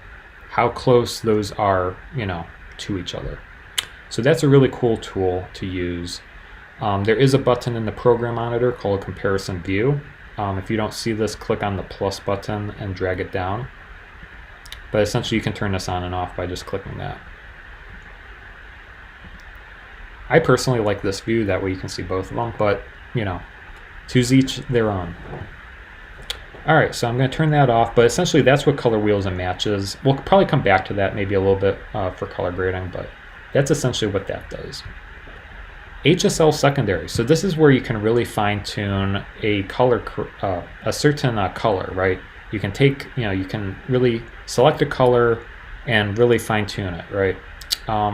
how close those are, you know, to each other. So that's a really cool tool to use. There is a button in the program monitor called comparison view. If you don't see this, click on the plus button and drag it down. But essentially you can turn this on and off by just clicking that. I personally like this view, that way you can see both of them, but you know, to's each their own. Alright, so I'm going to turn that off, but essentially that's what color wheels and matches. We'll probably come back to that maybe a little bit for color grading, but that's essentially what that does. HSL Secondary. So this is where you can really fine-tune a color, a certain color, right? You can take, you know, you can really select a color and really fine-tune it, right?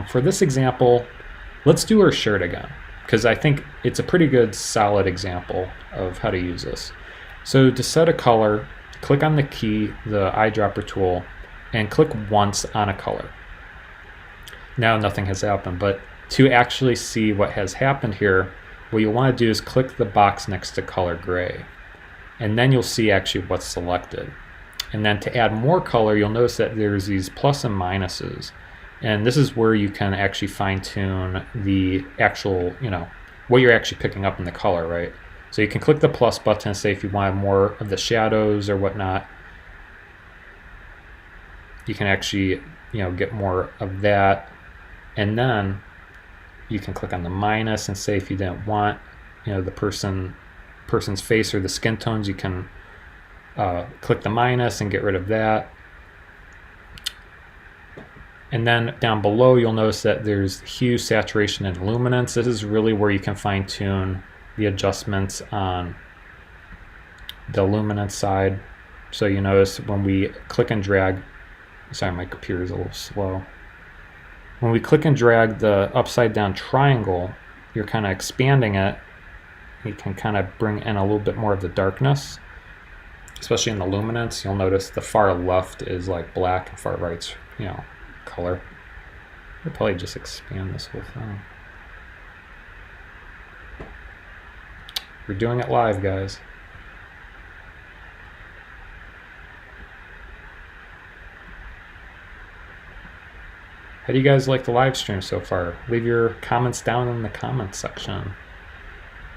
For this example, let's do our shirt again, because I think it's a pretty good solid example of how to use this. So to set a color, click on the key, the eyedropper tool, and click once on a color. Now nothing has happened, but to actually see what has happened here, what you want to do is click the box next to color gray, and then you'll see actually what's selected. And then to add more color, you'll notice that there's these plus and minuses. And this is where you can actually fine-tune the actual, you know, what you're actually picking up in the color, right? So you can click the plus button and say if you want more of the shadows or whatnot. You can actually, you know, get more of that. And then you can click on the minus and say if you didn't want, you know, the person's face or the skin tones, you can click the minus and get rid of that. And then down below, you'll notice that there's hue, saturation, and luminance. This is really where you can fine tune the adjustments on the luminance side. So you notice when we click and drag, sorry, my computer is a little slow. When we click and drag the upside down triangle, you're kind of expanding it. You can kind of bring in a little bit more of the darkness, especially in the luminance. You'll notice the far left is like black and far right's, you know, color. I'll probably just expand this whole thing. We're doing it live, guys. How do you guys like the live stream so far? Leave your comments down in the comments section.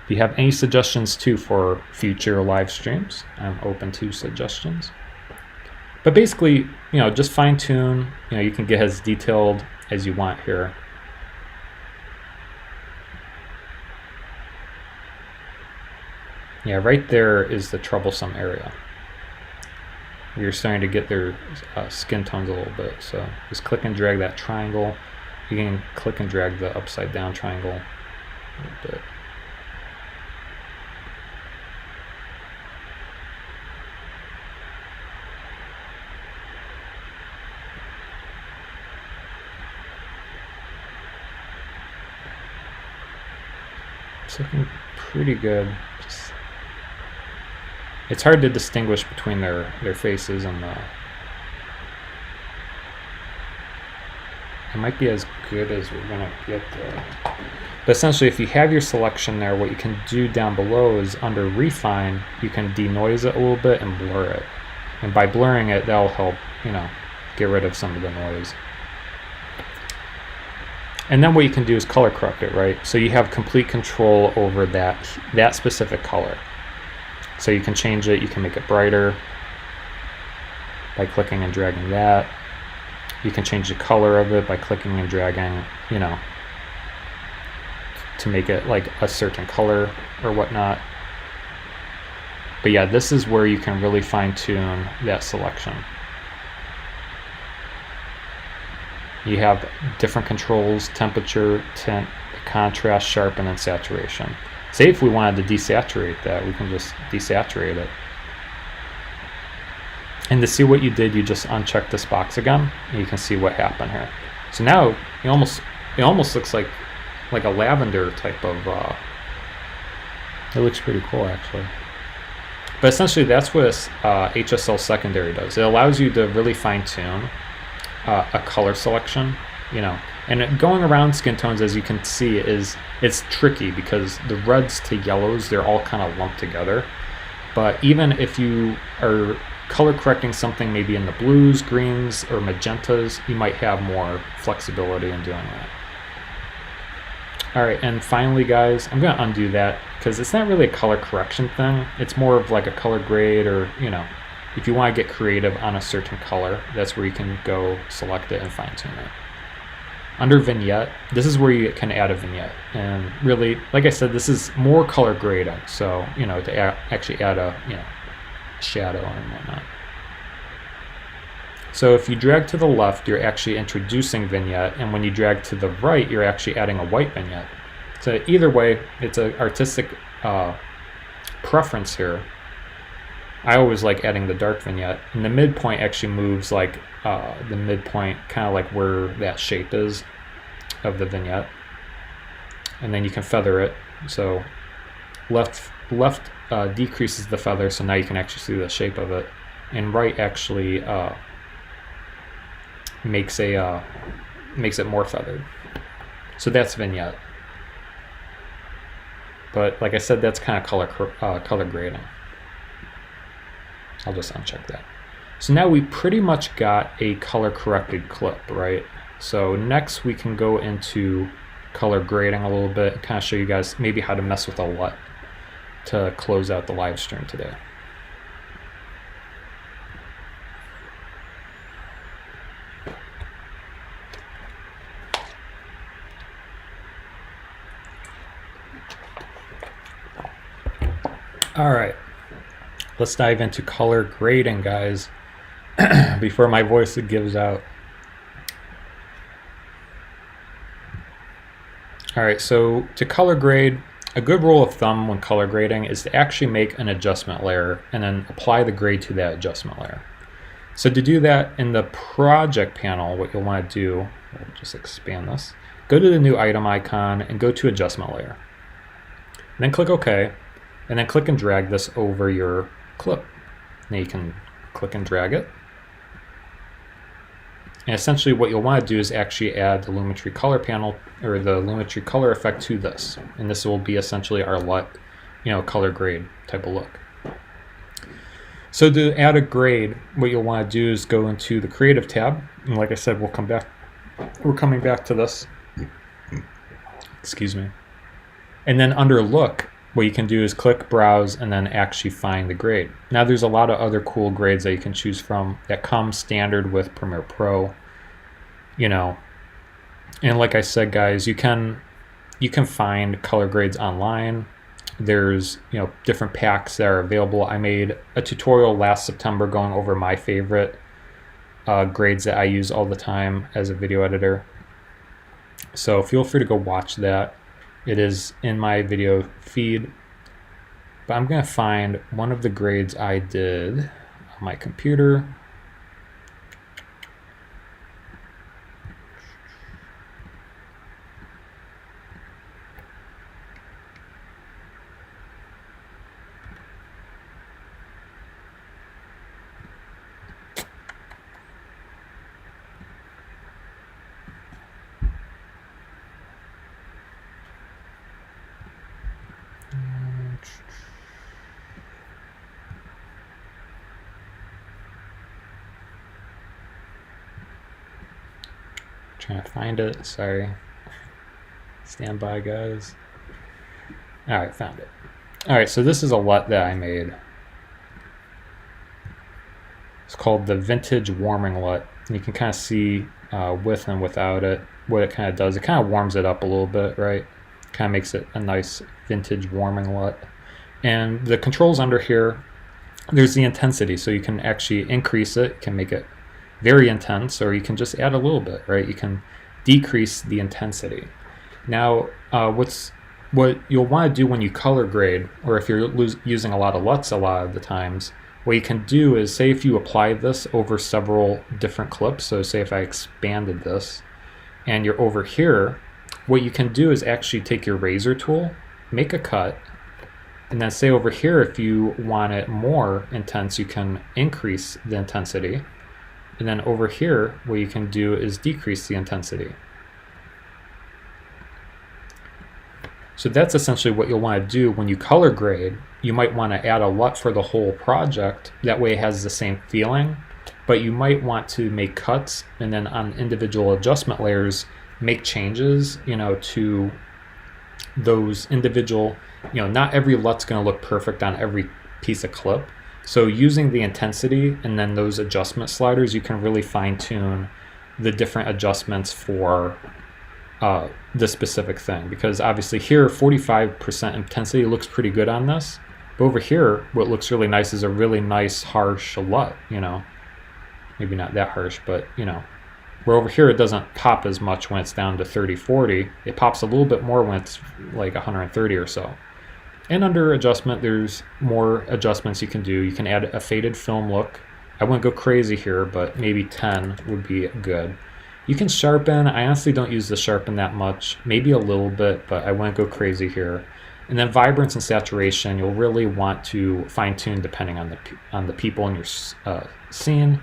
If you have any suggestions too for future live streams, I'm open to suggestions. But basically, just fine tune. You can get as detailed as you want here. Yeah, right there is the troublesome area. You're starting to get their skin tones a little bit. So just click and drag that triangle. You can click and drag the upside down triangle a little bit. It's looking pretty good. It's hard to distinguish between their faces and the... It might be as good as we're gonna get there. But essentially, if you have your selection there, what you can do down below is under Refine, you can denoise it a little bit and blur it. And by blurring it, that'll help, get rid of some of the noise. And then what you can do is color correct it, right? So you have complete control over that specific color. So you can change it, you can make it brighter by clicking and dragging that. You can change the color of it by clicking and dragging, to make it like a certain color or whatnot. But yeah, this is where you can really fine tune that selection. You have different controls: temperature, tint, contrast, sharpen, and saturation. Say if we wanted to desaturate that, we can just desaturate it. And to see what you did, you just uncheck this box again, and you can see what happened here. So now it almost looks like a lavender type of. It looks pretty cool actually. But essentially, that's what HSL Secondary does. It allows you to really fine tune a color selection, and going around skin tones, as you can see, it's tricky because the reds to yellows, they're all kind of lumped together. But even if you are color correcting something maybe in the blues, greens, or magentas, you might have more flexibility in doing that. All right, and finally, guys, I'm going to undo that because it's not really a color correction thing. It's more of like a color grade, or if you want to get creative on a certain color, that's where you can go select it and fine tune it. Under Vignette, this is where you can add a vignette. And really, like I said, this is more color grading. So, to actually add a, shadow and whatnot. So if you drag to the left, you're actually introducing vignette. And when you drag to the right, you're actually adding a white vignette. So either way, it's an artistic preference here. I always like adding the dark vignette, and the midpoint actually moves like the midpoint, kind of like where that shape is of the vignette. And then you can feather it. So left decreases the feather, so now you can actually see the shape of it, and right actually makes it more feathered. So that's vignette. But like I said, that's kind of color grading. I'll just uncheck that. So now we pretty much got a color corrected clip, right? So next we can go into color grading a little bit and kind of show you guys maybe how to mess with a LUT to close out the live stream today. All right. Let's dive into color grading, guys, before my voice gives out. All right, so to color grade, a good rule of thumb when color grading is to actually make an adjustment layer and then apply the grade to that adjustment layer. So to do that in the project panel, what you'll want to do, we'll just expand this, go to the new item icon and go to adjustment layer. And then click OK, and then click and drag this over your clip. Now you can click and drag it. And essentially what you'll want to do is actually add the Lumetri color panel, or the Lumetri color effect, to this. And this will be essentially our LUT, color grade type of look. So to add a grade, what you'll want to do is go into the Creative tab. And like I said, we'll come back we're coming back to this. Excuse me. And then under look, what you can do is click browse and then actually find the grade. Now there's a lot of other cool grades that you can choose from that come standard with Premiere Pro, you know. And like I said, guys, you can find color grades online. There's, you know, different packs that are available. I made a tutorial last September going over my favorite grades that I use all the time as a video editor. So feel free to go watch that. It is in my video feed. But I'm going to find one of the grades I did on my computer. Trying to find it. Sorry. Stand by, guys. All right, found it. All right, so this is a LUT that I made. It's called the Vintage Warming LUT. And you can kind of see with and without it what it kind of does. It kind of warms it up a little bit, right? Kind of makes it a nice vintage warming LUT. And the controls under here, there's the intensity, so you can actually increase it, you can make it very intense, or you can just add a little bit, right? You can decrease the intensity. Now, what you'll want to do when you color grade, or if you're using a lot of LUTs a lot of the times, what you can do is, say if you apply this over several different clips, so say if I expanded this, and you're over here, what you can do is actually take your razor tool, make a cut, and then say over here, if you want it more intense, you can increase the intensity. And then over here, what you can do is decrease the intensity. So that's essentially what you'll want to do when you color grade. You might want to add a LUT for the whole project. That way it has the same feeling, but you might want to make cuts and then on individual adjustment layers, make changes, you know, to those individual, you know, not every LUT's going to look perfect on every piece of clip. So using the intensity and then those adjustment sliders, you can really fine tune the different adjustments for the specific thing. Because obviously here, 45% intensity looks pretty good on this. But over here, what looks really nice is a really nice harsh LUT, you know. Maybe not that harsh, but you know. Where over here it doesn't pop as much when it's down to 30, 40. It pops a little bit more when it's like 130 or so. And under adjustment, there's more adjustments you can do. You can add a faded film look. I wouldn't go crazy here, but maybe 10 would be good. You can sharpen. I honestly don't use the sharpen that much, maybe a little bit, but I wouldn't go crazy here. And then vibrance and saturation, you'll really want to fine tune depending on the people in your scene.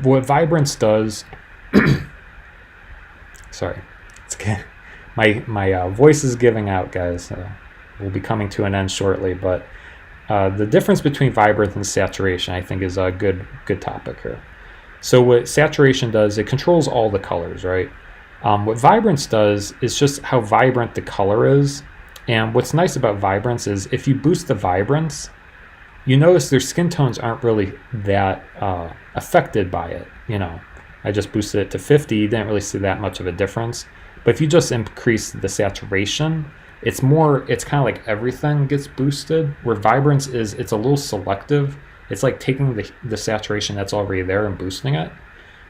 What vibrance does, sorry, it's okay. My voice is giving out, guys. We'll be coming to an end shortly, but the difference between vibrance and saturation, I think, is a good topic here. So what saturation does, it controls all the colors, right? What vibrance does is just how vibrant the color is. And what's nice about vibrance is if you boost the vibrance, you notice their skin tones aren't really that affected by it. You know, I just boosted it to 50, you didn't really see that much of a difference. But if you just increase the saturation, it's kind of like everything gets boosted, where vibrance is, it's a little selective. It's like taking the saturation that's already there and boosting it.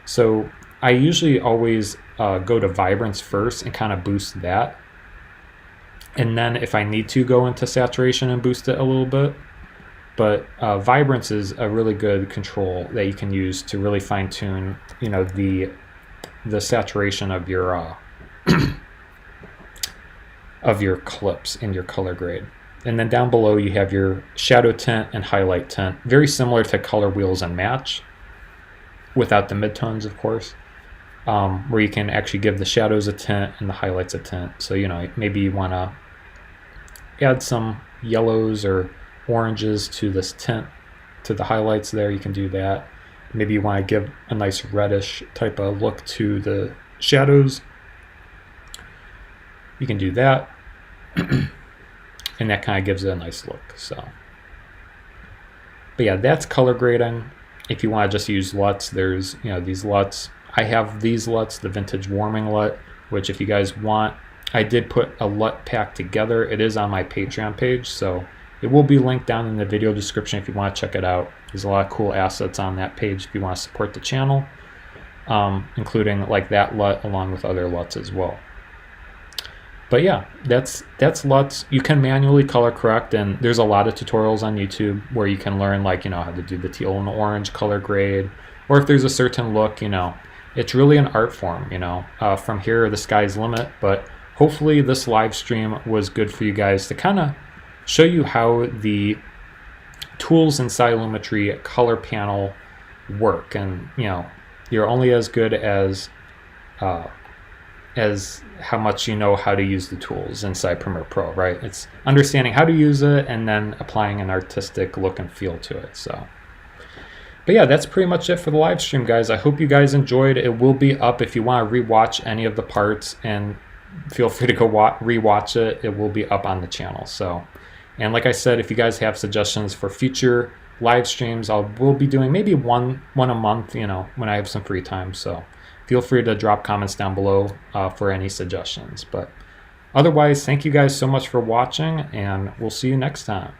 So I usually always go to vibrance first and kind of boost that. And then if I need to, go into saturation and boost it a little bit. But vibrance is a really good control that you can use to really fine tune, you know, the saturation of your of your clips in your color grade. And then down below you have your shadow tint and highlight tint, very similar to color wheels and match, without the midtones, of course, where you can actually give the shadows a tint and the highlights a tint. So, you know, maybe you want to add some yellows or oranges to this tint, to the highlights there, you can do that. Maybe you want to give a nice reddish type of look to the shadows, you can do that. And that kind of gives it a nice look. So, but yeah, that's color grading. If you want to just use LUTs, there's, you know, these LUTs. I have these LUTs, the vintage warming LUT, which if you guys want, I did put a LUT pack together. It is on my Patreon page, so it will be linked down in the video description if you want to check it out. There's a lot of cool assets on that page if you want to support the channel, including like that LUT along with other LUTs as well. But yeah, that's LUTs. You can manually color correct, and there's a lot of tutorials on YouTube where you can learn, like, you know, how to do the teal and orange color grade, or if there's a certain look, you know, it's really an art form, you know. From here, the sky's limit. But hopefully this live stream was good for you guys to kind of show you how the tools inside Lumetri color panel work. And, you know, you're only as good as how much you know how to use the tools inside Premiere Pro, right? It's understanding how to use it and then applying an artistic look and feel to it. So, but yeah, that's pretty much it for the live stream, guys. I hope you guys enjoyed. It will be up if you want to rewatch any of the parts, and feel free to go rewatch it. It will be up on the channel. So, and like I said, if you guys have suggestions for future live streams, we'll be doing maybe one a month, you know, when I have some free time. So feel free to drop comments down below for any suggestions. But otherwise, thank you guys so much for watching, and we'll see you next time.